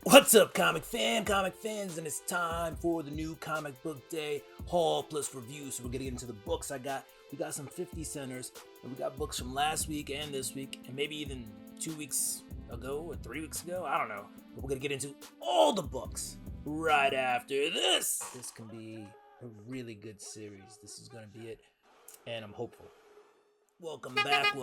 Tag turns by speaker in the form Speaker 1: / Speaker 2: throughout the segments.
Speaker 1: What's up, comic fans, and it's time for the new comic book day haul plus review. So we're gonna get into the books we got some 50 centers, and we got books from last week and this week, and maybe even 2 weeks ago or 3 weeks ago, I don't know. But we're gonna get into all the books right after this. This can be a really good series. This is gonna be it, and I'm hopeful. Welcome back.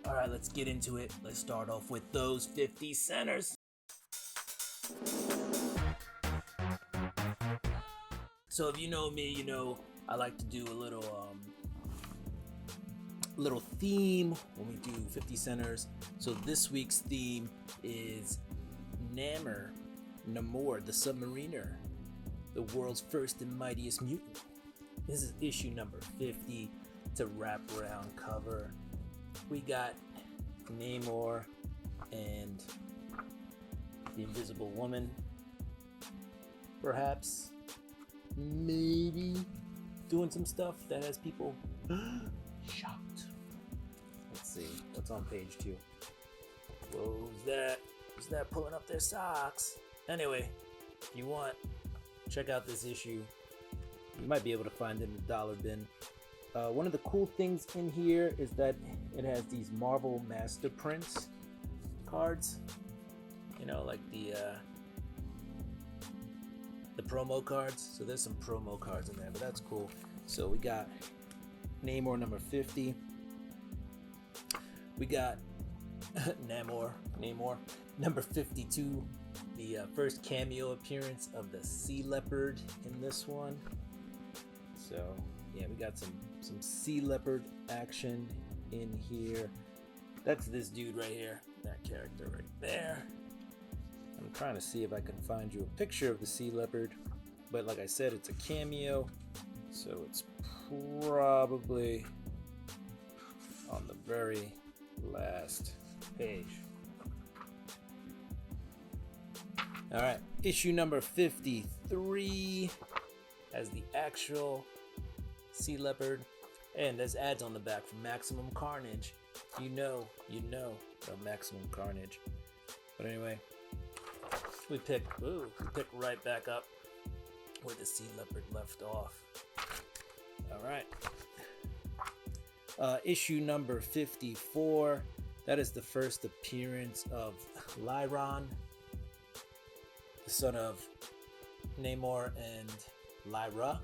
Speaker 1: All right, let's get into it. Let's start off with those 50 centers. So if you know me, you know I like to do a little theme when we do 50 centers. So this week's theme is Namor, the Submariner, the world's first and mightiest mutant. This is issue number 50. It's a wraparound cover. We got Namor and the Invisible Woman, perhaps, maybe doing some stuff that has people shocked. Let's see, what's on page 2? Whoa, who's that pulling up their socks? Anyway, if you want, check out this issue. You might be able to find it in the dollar bin. One of the cool things in here is that it has these Marvel Master Prints cards, you know, like the promo cards. So there's some promo cards in there, but that's cool. So we got Namor number 50. We got Namor number 52, the first cameo appearance of the Sea Leopard in this one. So yeah, we got some Sea Leopard action in here. That's this dude right here, that character right there. I'm trying to see if I can find you a picture of the Sea Leopard, but like I said, it's a cameo, so it's probably on the very last page. All right, issue number 53 has the actual Sea Leopard, and there's ads on the back for Maximum Carnage. You know the Maximum Carnage. But anyway, we pick right back up where the Sea Leopard left off. All right, issue number 54. That is the first appearance of Lyron, the son of Namor and Lyra.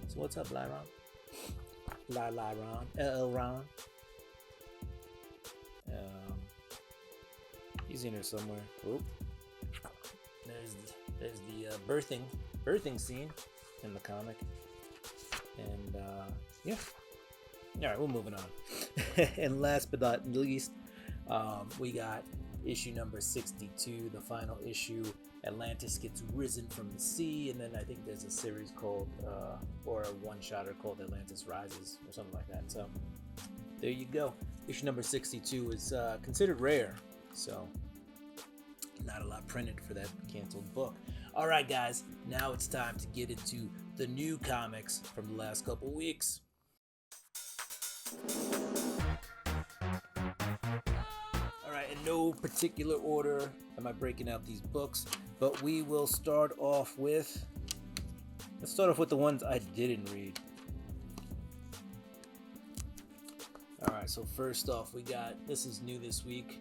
Speaker 1: So what's up, Lyron? Lyron. He's in here somewhere. Oh, there's the birthing scene in the comic, and yeah. All right, we're moving on. And last but not least, we got issue number 62, the final issue. Atlantis gets risen from the sea, and then I think there's a series called, or a one-shotter called Atlantis Rises, or something like that. So there you go. Issue number 62 is considered rare, so not a lot printed for that canceled book. All right, guys, now it's time to get into the new comics from the last couple weeks. All right, in no particular order am I breaking out these books, but we will start off with, let's start off with the ones I didn't read. All right, so first off, we got, this is new this week,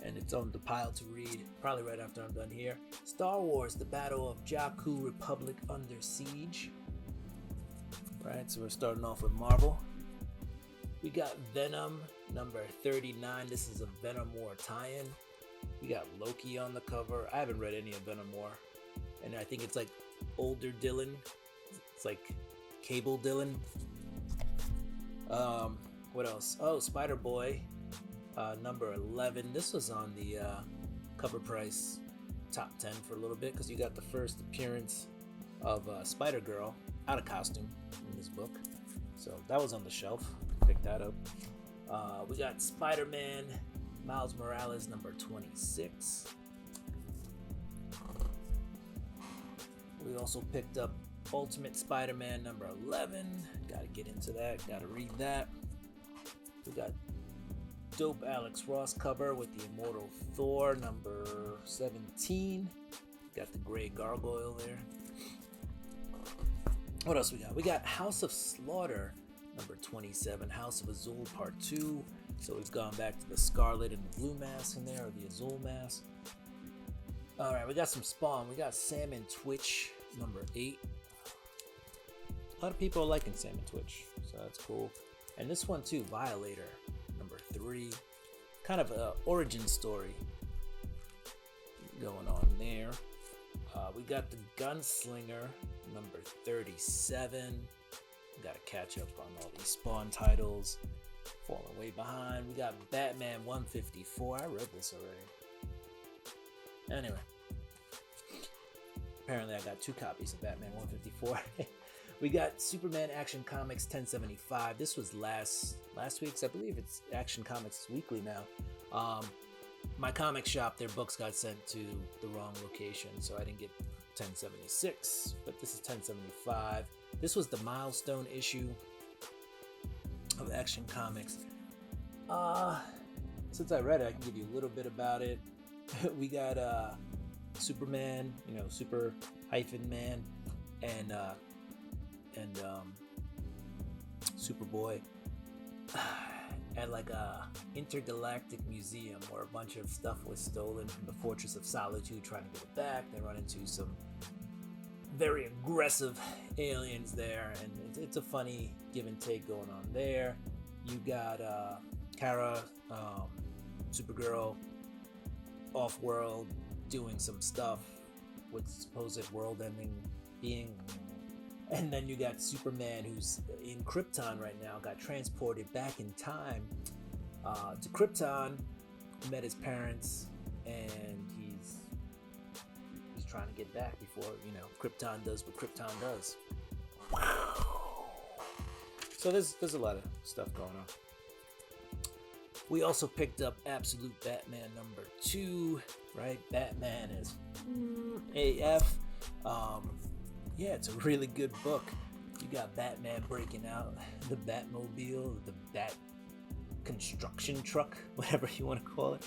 Speaker 1: and it's on the pile to read, probably right after I'm done here. Star Wars, The Battle of Jakku, Republic Under Siege. All right, so we're starting off with Marvel. We got Venom, number 39. This is a Venom War tie-in. We got Loki on the cover. I haven't read any of Venom War, and I think it's like older Dylan. It's like Cable Dylan. What else? Oh, Spider-Boy, number 11. This was on the cover price top 10 for a little bit, because you got the first appearance of Spider-Girl out of costume in this book. So that was on the shelf. Pick that up. We got Spider-Man, Miles Morales, number 26. We also picked up Ultimate Spider-Man, number 11. Gotta get into that. Gotta read that. We got dope Alex Ross cover with the Immortal Thor number 17. Got the gray gargoyle there. What else we got? We got House of Slaughter number 27, House of Azul part 2. So we've gone back to the Scarlet and the Blue mask in there, or the Azul mask. Alright, we got some Spawn. We got Sam and Twitch number 8. A lot of people are liking Sam and Twitch, so that's cool. And this one too, Violator number 3. Kind of an origin story going on there. We got the Gunslinger number 37. We gotta catch up on all these Spawn titles. Falling way behind. We got Batman 154. I read this already. Anyway. Apparently I got 2 copies of Batman 154. We got Superman Action Comics 1075. This was last week's. I believe it's Action Comics Weekly now. My comic shop, their books got sent to the wrong location, so I didn't get 1076, but this is 1075. This was the milestone issue of Action Comics. Since I read it, I can give you a little bit about it. We got Superman, Super hyphen man, and Superboy at like a intergalactic museum where a bunch of stuff was stolen from the Fortress of Solitude, trying to get it back. They run into some very aggressive aliens there, and it's a funny give and take going on there. You got Kara, Supergirl, off-world, doing some stuff with supposed world-ending being. And then you got Superman, who's in Krypton right now, got transported back in time to Krypton, met his parents, and he's trying to get back before, Krypton does what Krypton does. So there's a lot of stuff going on. We also picked up Absolute Batman number 2, right? Batman is AF. Yeah, it's a really good book. You got Batman breaking out the Batmobile, the Bat construction truck, whatever you want to call it.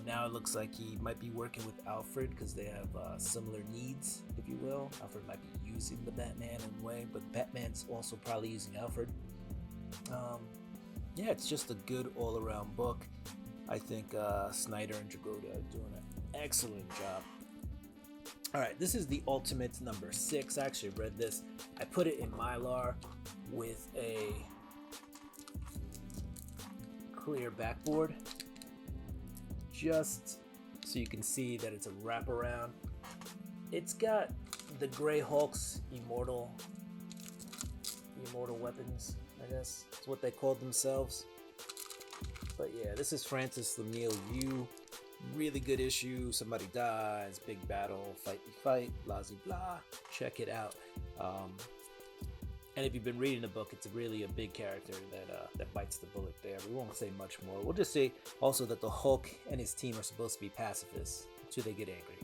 Speaker 1: Now it looks like he might be working with Alfred because they have similar needs, if you will. Alfred might be using the Batman in a way, but Batman's also probably using Alfred. Yeah, it's just a good all-around book. I think Snyder and Dragotta are doing an excellent job. Alright, this is the Ultimate number 6. I actually read this. I put it in Mylar with a clear backboard, just so you can see that it's a wraparound. It's got the Grey Hulk's immortal weapons, I guess. That's what they called themselves. But yeah, this is Francis Lemieux Yu. Really good issue. Somebody dies, big battle, fight, blah, blah. Check it out. And if you've been reading the book, it's really a big character that bites the bullet there. We won't say much more. We'll just say also that the Hulk and his team are supposed to be pacifists until they get angry.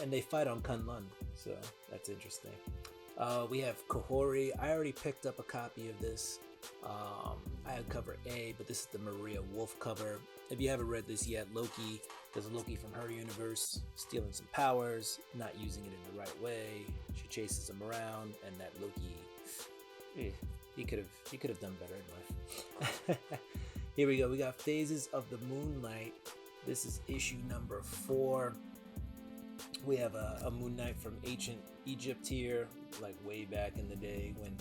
Speaker 1: And they fight on Kunlun, so that's interesting. We have Kahori. I already picked up a copy of this. I have cover A, but this is the Maria Wolf cover. If you haven't read this yet, Loki, there's a Loki from her universe stealing some powers, not using it in the right way. She chases him around, and that Loki, he could have done better in life. Here we go. We got Phases of the Moonlight. This is issue number 4. We have a Moon Knight from ancient Egypt here, like way back in the day when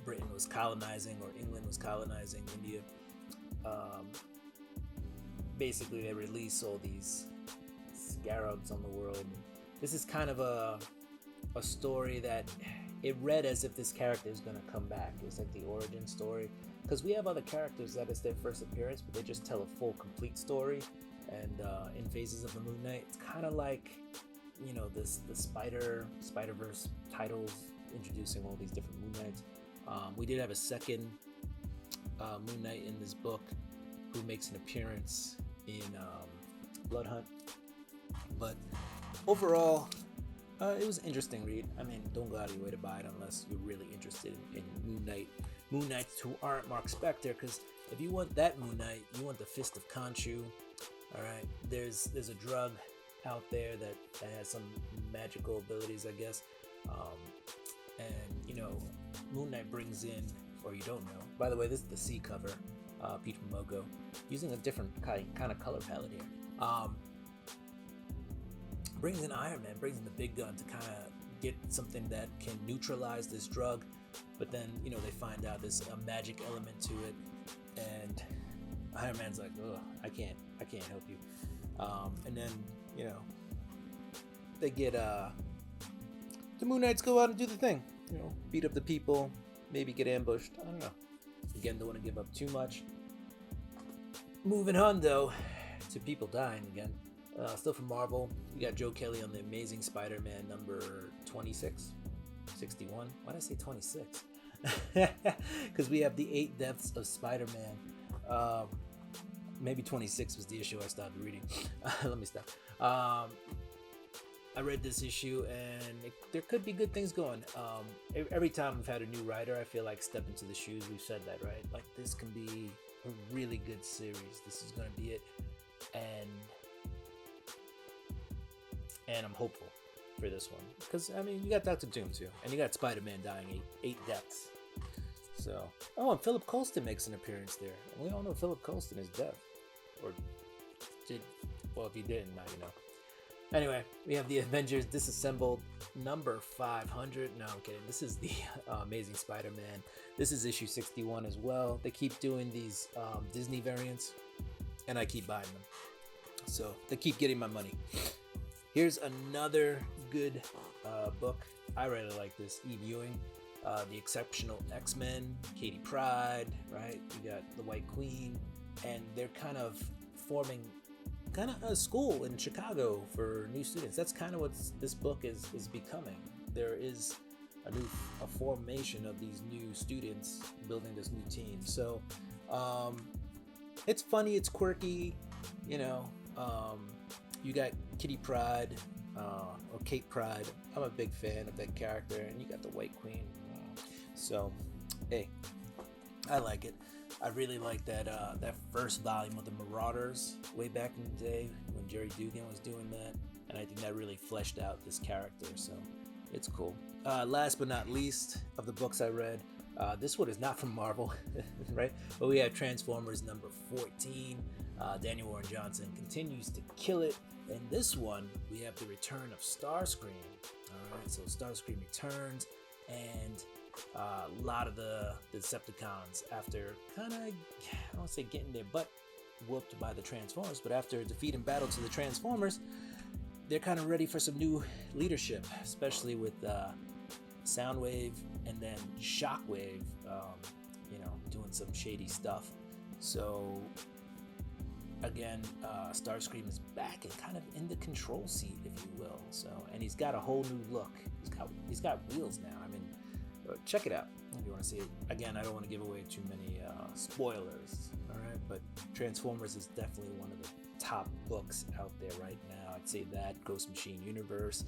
Speaker 1: Britain was colonizing, or England was colonizing India. Basically, they release all these scarabs on the world. This is kind of a story that it read as if this character is going to come back. It's like the origin story, because we have other characters that is their first appearance, but they just tell a full, complete story. And in Phases of the Moon Knight, it's kind of like, the Spider-Verse titles introducing all these different Moon Knights. We did have a second Moon Knight in this book who makes an appearance in Blood Hunt. But overall, it was an interesting read. I mean, don't go out of your way to buy it unless you're really interested in Moon Knight Moon Knights who aren't Mark Spector, because if you want that Moon Knight, you want the Fist of Khonshu. All right, there's a drug out there that has some magical abilities, I guess, and you know, Moon Knight brings in, or you don't know. By the way, this is the C cover, Peach Momoko, using a different kind of color palette here. Brings in Iron Man, brings in the big gun to kind of get something that can neutralize this drug, but then you know they find out there's a magic element to it, and Iron Man's like, "Ugh, I can't help you." And then you know they get the Moon Knights go out and do the thing, you know, beat up the people, maybe get ambushed. I don't know. Again, don't want to give up too much. Moving on though to people dying again. Still from Marvel, we got Joe Kelly on the Amazing Spider-Man number 26, 61. Why did I say 26? Because we have the 8 deaths of Spider-Man. Maybe 26 was the issue I started reading. Let me stop. I read this issue, and there could be good things going. Every time we've had a new writer, I feel like step into the shoes. We've said that, right? Like, this can be a really good series. This is going to be it. And I'm hopeful for this one. Because, I mean, you got Dr. Doom, too. And you got Spider-Man dying 8 deaths. So, oh, and Philip Coulson makes an appearance there. And we all know Philip Coulson is dead. Or did, well, if he didn't, now you know. Anyway, we have the Avengers Disassembled number 500. No, I'm kidding. This is the Amazing Spider-Man. This is issue 61 as well. They keep doing these Disney variants, and I keep buying them. So they keep getting my money. Here's another good book. I really like this. Eve Ewing, The Exceptional X-Men, Katie Pryde, right? You got the White Queen, and they're kind of forming a school in Chicago for new students. That's kind of what this book is becoming. There is a formation of these new students building this new team. So it's funny, it's quirky, you know. You got Kitty Pryde, or Kate Pryde. I'm a big fan of that character, and you got the White Queen. So, hey, I like it. I really like that first volume of the Marauders way back in the day when Jerry Dugan was doing that, and I think that really fleshed out this character. So, it's cool. Last but not least of the books I read, this one is not from Marvel, right? But we have Transformers number 14. Daniel Warren Johnson continues to kill it. In this one, we have the return of Starscream. All right, so Starscream returns, and a lot of the Decepticons, after kind of, I don't want to say getting their butt whooped by the Transformers, but after defeat and battle to the Transformers, they're kind of ready for some new leadership, especially with Soundwave and then Shockwave, you know, doing some shady stuff. So again, Starscream is back and kind of in the control seat, if you will. So, and he's got a whole new look. He's got wheels now. I mean, check it out if you want to see it. Again, I don't want to give away too many spoilers. All right, but Transformers is definitely one of the top books out there right now. I'd say that Ghost Machine Universe,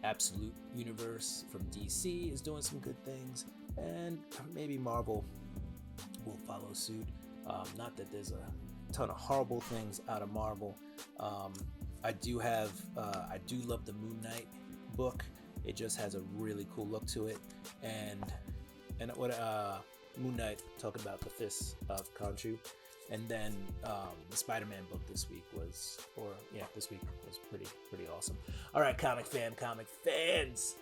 Speaker 1: Absolute Universe from DC is doing some good things, and maybe Marvel will follow suit. Not that there's a ton of horrible things out of Marvel. I do love the Moon Knight book. It just has a really cool look to it, and what Moon Knight talking about the Fist of Khonshu, and then the Spider-Man book this week was pretty awesome. All right, comic fans,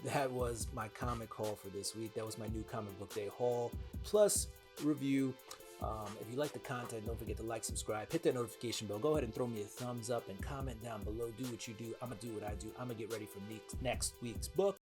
Speaker 1: that was my comic haul for this week. That was my new comic book day haul plus review. If you like the content, don't forget to like, subscribe, hit that notification bell. Go ahead and throw me a thumbs up and comment down below. Do what you do. I'm going to do what I do. I'm going to get ready for next week's book.